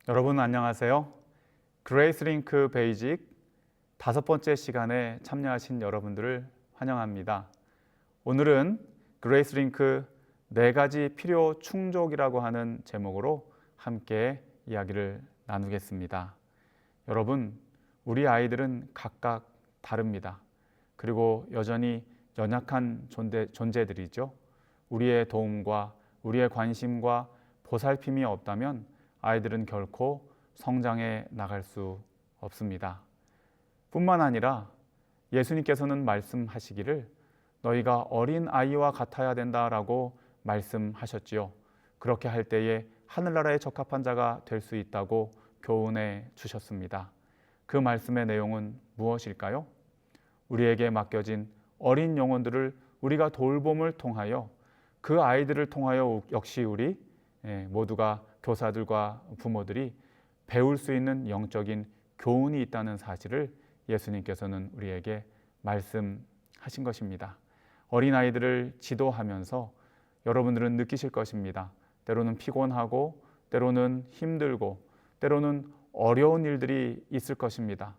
여러분 안녕하세요. 그레이스링크 베이직 5번째 시간에 참여하신 여러분들을 환영합니다. 오늘은 그레이스링크 4가지 필요 충족이라고 하는 제목으로 함께 이야기를 나누겠습니다. 여러분, 우리 아이들은 각각 다릅니다. 그리고 여전히 연약한 존재들이죠. 우리의 도움과 우리의 관심과 보살핌이 없다면 아이들은 결코 성장해 나갈 수 없습니다. 뿐만 아니라 예수님께서는 말씀하시기를 너희가 어린 아이와 같아야 된다라고 말씀하셨지요. 그렇게 할 때에 하늘나라에 적합한 자가 될 수 있다고 교훈해 주셨습니다. 그 말씀의 내용은 무엇일까요? 우리에게 맡겨진 어린 영혼들을 우리가 돌봄을 통하여 그 아이들을 통하여 역시 우리 모두가 교사들과 부모들이 배울 수 있는 영적인 교훈이 있다는 사실을 예수님께서는 우리에게 말씀하신 것입니다. 어린아이들을 지도하면서 여러분들은 느끼실 것입니다. 때로는 피곤하고 때로는 힘들고 때로는 어려운 일들이 있을 것입니다.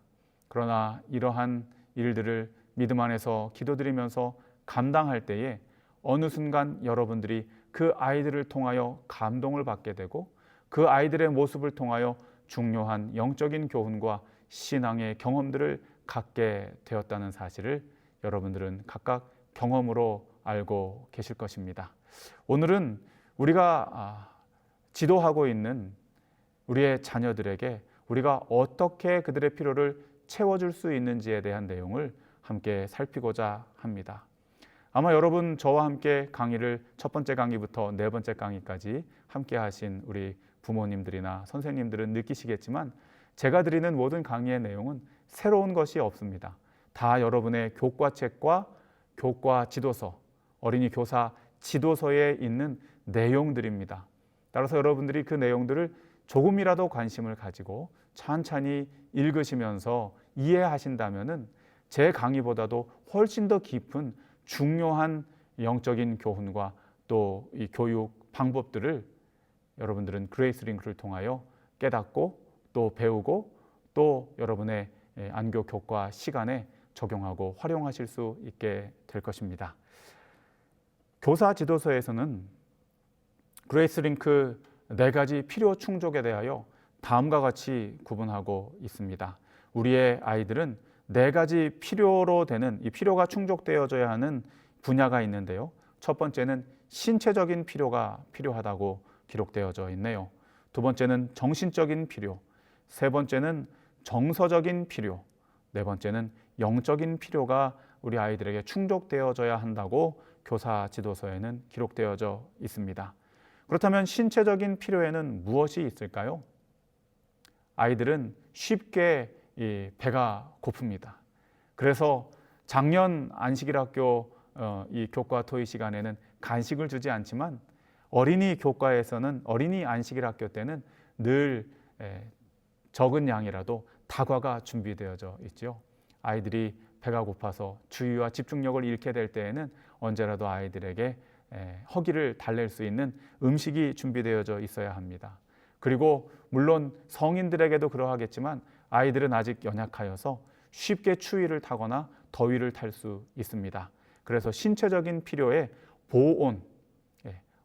그러나 이러한 일들을 믿음 안에서 기도드리면서 감당할 때에 어느 순간 여러분들이 그 아이들을 통하여 감동을 받게 되고 그 아이들의 모습을 통하여 중요한 영적인 교훈과 신앙의 경험들을 갖게 되었다는 사실을 여러분들은 각각 경험으로 알고 계실 것입니다. 오늘은 우리가 지도하고 있는 우리의 자녀들에게 우리가 어떻게 그들의 필요를 채워줄 수 있는지에 대한 내용을 함께 살피고자 합니다. 아마 여러분 저와 함께 강의를 첫 번째 강의부터 4번째 강의까지 함께 하신 우리 부모님들이나 선생님들은 느끼시겠지만 제가 드리는 모든 강의의 내용은 새로운 것이 없습니다. 다 여러분의 교과책과 교과 지도서, 어린이 교사 지도서에 있는 내용들입니다. 따라서 여러분들이 그 내용들을 조금이라도 관심을 가지고 천천히 읽으시면서 이해하신다면은 제 강의보다도 훨씬 더 깊은 중요한 영적인 교훈과 또 이 교육 방법들을 여러분들은 그레이스링크를 통하여 깨닫고 또 배우고 또 여러분의 안교 교과 시간에 적용하고 활용하실 수 있게 될 것입니다. 교사 지도서에서는 그레이스링크 4가지 필요 충족에 대하여 다음과 같이 구분하고 있습니다. 우리의 아이들은 4가지 필요로 되는 이 필요가 충족되어져야 하는 분야가 있는데요. 첫 번째는 신체적인 필요가 필요하다고 기록되어져 있네요. 두 번째는 정신적인 필요, 세 번째는 정서적인 필요, 네 번째는 영적인 필요가 우리 아이들에게 충족되어져야 한다고 교사 지도서에는 기록되어져 있습니다. 그렇다면 신체적인 필요에는 무엇이 있을까요? 아이들은 쉽게 배가 고픕니다. 그래서 작년 안식일학교 이 교과 토의 시간에는 간식을 주지 않지만 어린이 교과에서는 어린이 안식일학교 때는 늘 적은 양이라도 다과가 준비되어져 있죠. 아이들이 배가 고파서 주의와 집중력을 잃게 될 때에는 언제라도 아이들에게 허기를 달랠 수 있는 음식이 준비되어져 있어야 합니다. 그리고 물론 성인들에게도 그러하겠지만 아이들은 아직 연약하여서 쉽게 추위를 타거나 더위를 탈 수 있습니다. 그래서 신체적인 필요에 보온,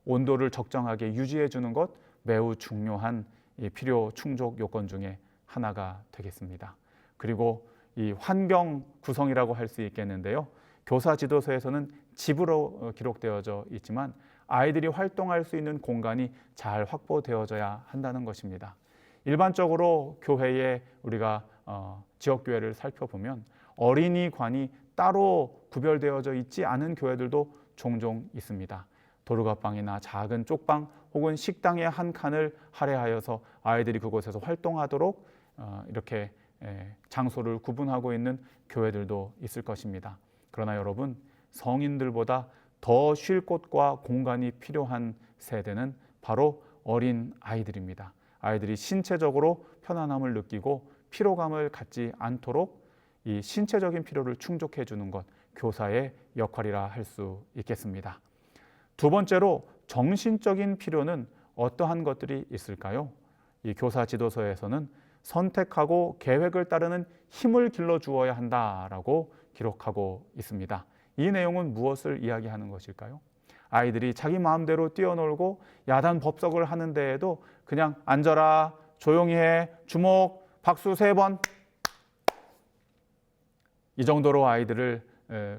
온도를 적정하게 유지해 주는 것 매우 중요한 필요 충족 요건 중에 하나가 되겠습니다. 그리고 이 환경 구성이라고 할 수 있겠는데요. 교사 지도서에서는 집으로 기록되어져 있지만 아이들이 활동할 수 있는 공간이 잘 확보되어져야 한다는 것입니다. 일반적으로 교회에 우리가 지역교회를 살펴보면 어린이관이 따로 구별되어져 있지 않은 교회들도 종종 있습니다. 도르가방이나 작은 쪽방 혹은 식당의 한 칸을 할애하여서 아이들이 그곳에서 활동하도록 이렇게 장소를 구분하고 있는 교회들도 있을 것입니다. 그러나 여러분, 성인들보다 더 쉴 곳과 공간이 필요한 세대는 바로 어린 아이들입니다. 아이들이 신체적으로 편안함을 느끼고 피로감을 갖지 않도록 이 신체적인 필요를 충족해 주는 것, 교사의 역할이라 할 수 있겠습니다. 두 번째로 정신적인 필요는 어떠한 것들이 있을까요? 이 교사 지도서에서는 선택하고 계획을 따르는 힘을 길러 주어야 한다라고 기록하고 있습니다. 이 내용은 무엇을 이야기하는 것일까요? 아이들이 자기 마음대로 뛰어놀고 야단 법석을 하는 데에도 그냥 앉아라, 조용히 해, 주목, 박수 3번 이 정도로 아이들을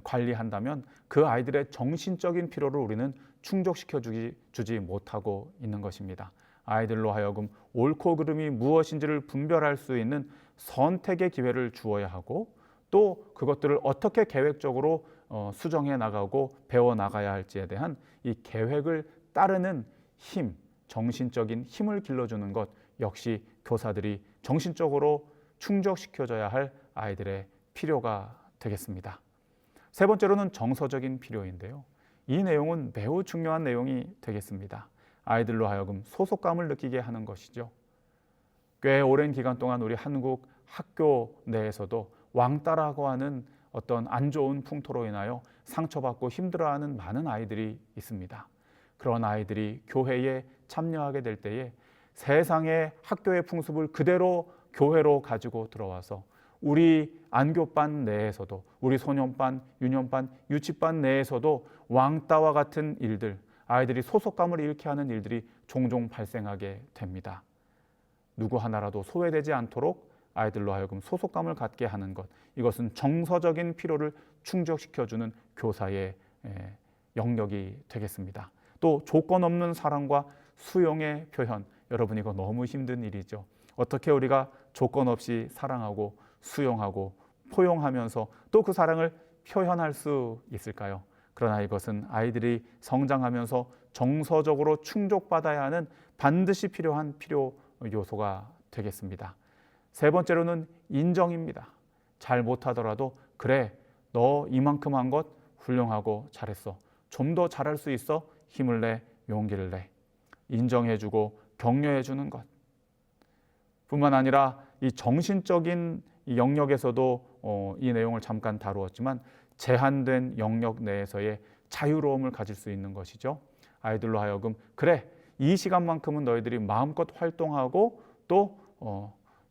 관리한다면 그 아이들의 정신적인 필요를 우리는 충족시켜 주지 못하고 있는 것입니다. 아이들로 하여금 옳고 그름이 무엇인지를 분별할 수 있는 선택의 기회를 주어야 하고 또 그것들을 어떻게 계획적으로 수정해 나가고 배워 나가야 할지에 대한 이 계획을 따르는 힘, 정신적인 힘을 길러주는 것 역시 교사들이 정신적으로 충족시켜줘야 할 아이들의 필요가 되겠습니다. 세 번째로는 정서적인 필요인데요. 이 내용은 매우 중요한 내용이 되겠습니다. 아이들로 하여금 소속감을 느끼게 하는 것이죠. 꽤 오랜 기간 동안 우리 한국 학교 내에서도 왕따라고 하는 어떤 안 좋은 풍토로 인하여 상처받고 힘들어하는 많은 아이들이 있습니다. 그런 아이들이 교회에 참여하게 될 때에 세상의 학교의 풍습을 그대로 교회로 가지고 들어와서 우리 안교반 내에서도 우리 소년반, 유년반, 유치반 내에서도 왕따와 같은 일들, 아이들이 소속감을 잃게 하는 일들이 종종 발생하게 됩니다. 누구 하나라도 소외되지 않도록 아이들로 하여금 소속감을 갖게 하는 것, 이것은 정서적인 필요를 충족시켜주는 교사의 영역이 되겠습니다. 또 조건 없는 사랑과 수용의 표현, 여러분 이거 너무 힘든 일이죠. 어떻게 우리가 조건 없이 사랑하고 수용하고 포용하면서 또 그 사랑을 표현할 수 있을까요? 그러나 이것은 아이들이 성장하면서 정서적으로 충족받아야 하는 반드시 필요한 필요 요소가 되겠습니다. 세 번째로는 인정입니다. 잘 못하더라도 그래, 너 이만큼 한 것 훌륭하고 잘했어. 좀 더 잘할 수 있어. 힘을 내, 용기를 내. 인정해주고 격려해주는 것. 뿐만 아니라 이 정신적인 이 영역에서도 이 내용을 잠깐 다루었지만 제한된 영역 내에서의 자유로움을 가질 수 있는 것이죠. 아이들로 하여금 그래, 이 시간만큼은 너희들이 마음껏 활동하고 또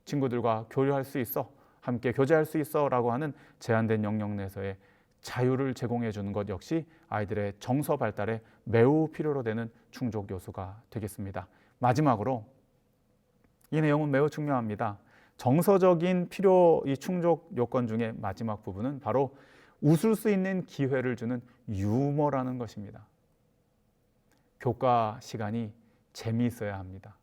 친구들과 교류할 수 있어, 함께 교제할 수 있어 라고 하는 제한된 영역 내에서의 자유를 제공해 주는 것 역시 아이들의 정서 발달에 매우 필요로 되는 충족 요소가 되겠습니다. 마지막으로 이 내용은 매우 중요합니다. 정서적인 필요 이 충족 요건 중에 마지막 부분은 바로 웃을 수 있는 기회를 주는 유머라는 것입니다. 교과 시간이 재미있어야 합니다.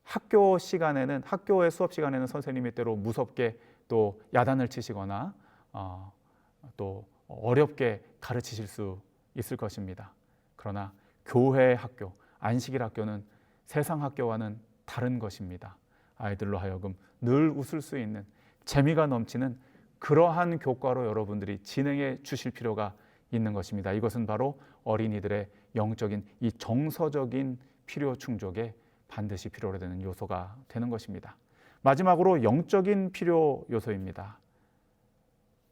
학교 시간에는, 학교의 수업 시간에는 선생님이 때로 무섭게 또 야단을 치시거나 또 어렵게 가르치실 수 있을 것입니다. 그러나 교회 학교, 안식일 학교는 세상 학교와는 다른 것입니다. 아이들로 하여금 늘 웃을 수 있는 재미가 넘치는 그러한 교과로 여러분들이 진행해 주실 필요가 있는 것입니다. 이것은 바로 어린이들의 영적인 이 정서적인 필요 충족에 반드시 필요로 되는 요소가 되는 것입니다. 마지막으로 영적인 필요 요소입니다.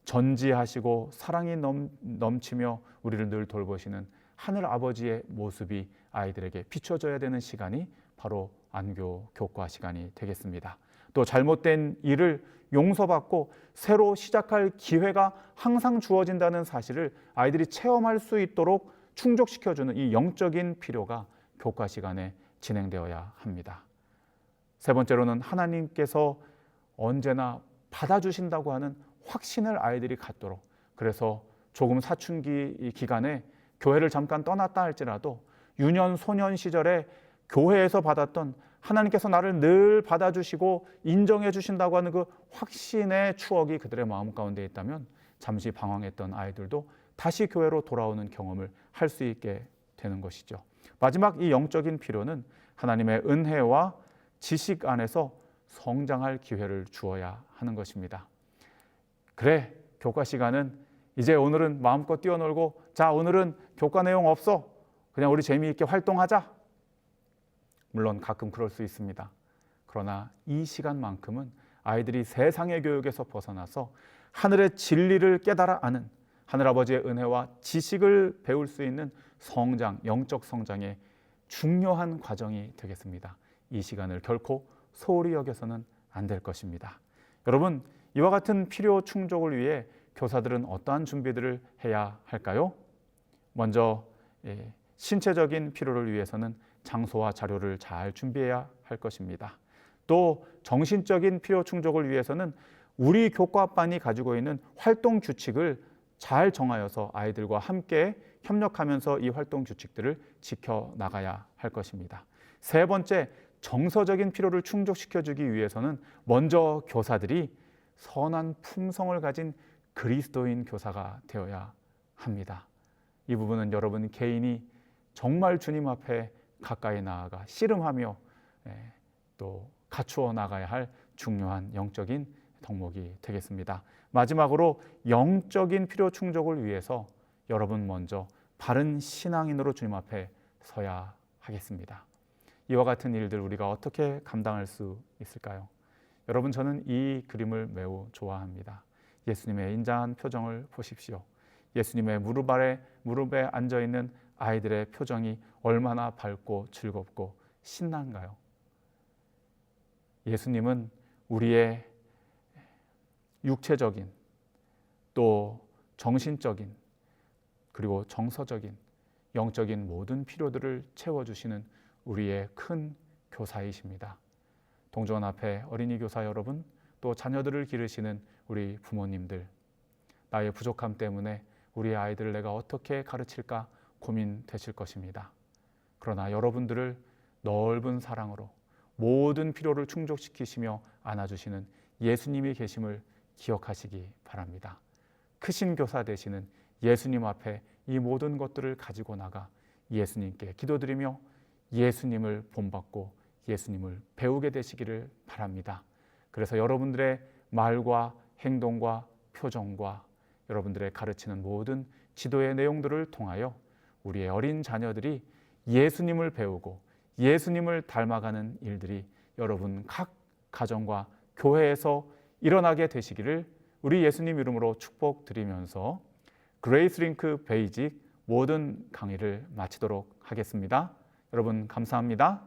전지하시고 사랑이 넘치며 우리를 늘 돌보시는 하늘 아버지의 모습이 아이들에게 비춰져야 되는 시간이 바로 안교 교과 시간이 되겠습니다. 또 잘못된 일을 용서받고 새로 시작할 기회가 항상 주어진다는 사실을 아이들이 체험할 수 있도록 충족시켜주는 이 영적인 필요가 교과 시간에 진행되어야 합니다. 세 번째로는 하나님께서 언제나 받아주신다고 하는 확신을 아이들이 갖도록, 그래서 조금 사춘기 기간에 교회를 잠깐 떠났다 할지라도 유년 소년 시절에 교회에서 받았던 하나님께서 나를 늘 받아주시고 인정해 주신다고 하는 그 확신의 추억이 그들의 마음 가운데 있다면 잠시 방황했던 아이들도 다시 교회로 돌아오는 경험을 할 수 있게 되는 것이죠. 마지막 이 영적인 필요는 하나님의 은혜와 지식 안에서 성장할 기회를 주어야 하는 것입니다. 그래, 교과 시간은 이제 오늘은 마음껏 뛰어놀고, 자, 오늘은 교과 내용 없어, 그냥 우리 재미있게 활동하자. 물론 가끔 그럴 수 있습니다. 그러나 이 시간만큼은 아이들이 세상의 교육에서 벗어나서 하늘의 진리를 깨달아 아는 하늘아버지의 은혜와 지식을 배울 수 있는 성장, 영적 성장의 중요한 과정이 되겠습니다. 이 시간을 결코 소홀히 여겨서는 안 될 것입니다. 여러분, 이와 같은 필요 충족을 위해 교사들은 어떠한 준비들을 해야 할까요? 먼저 신체적인 필요를 위해서는 장소와 자료를 잘 준비해야 할 것입니다. 또 정신적인 필요 충족을 위해서는 우리 교과반이 가지고 있는 활동 규칙을 잘 정하여서 아이들과 함께 협력하면서 이 활동 규칙들을 지켜나가야 할 것입니다. 세 번째, 정서적인 필요를 충족시켜주기 위해서는 먼저 교사들이 선한 품성을 가진 그리스도인 교사가 되어야 합니다. 이 부분은 여러분 개인이 정말 주님 앞에 가까이 나아가 씨름하며 또 갖추어 나가야 할 중요한 영적인 덕목이 되겠습니다. 마지막으로 영적인 필요 충족을 위해서 여러분 먼저 바른 신앙인으로 주님 앞에 서야 하겠습니다. 이와 같은 일들 우리가 어떻게 감당할 수 있을까요? 여러분, 저는 이 그림을 매우 좋아합니다. 예수님의 인자한 표정을 보십시오. 예수님의 무릎에 앉아있는 아이들의 표정이 얼마나 밝고 즐겁고 신난가요? 예수님은 우리의 육체적인 또 정신적인 그리고 정서적인 영적인 모든 필요들을 채워주시는 우리의 큰 교사이십니다. 동정원 앞에 어린이 교사 여러분, 또 자녀들을 기르시는 우리 부모님들, 나의 부족함 때문에 우리 아이들을 내가 어떻게 가르칠까 고민되실 것입니다. 그러나 여러분들을 넓은 사랑으로 모든 필요를 충족시키시며 안아주시는 예수님이 계심을 기억하시기 바랍니다. 크신 교사 되시는 예수님 앞에 이 모든 것들을 가지고 나가 예수님께 기도드리며 예수님을 본받고 예수님을 배우게 되시기를 바랍니다. 그래서 여러분들의 말과 행동과 표정과 여러분들의 가르치는 모든 지도의 내용들을 통하여 우리의 어린 자녀들이 예수님을 배우고 예수님을 닮아가는 일들이 여러분 각 가정과 교회에서 일어나게 되시기를 우리 예수님 이름으로 축복드리면서 그레이스링크 베이직 모든 강의를 마치도록 하겠습니다. 여러분 감사합니다.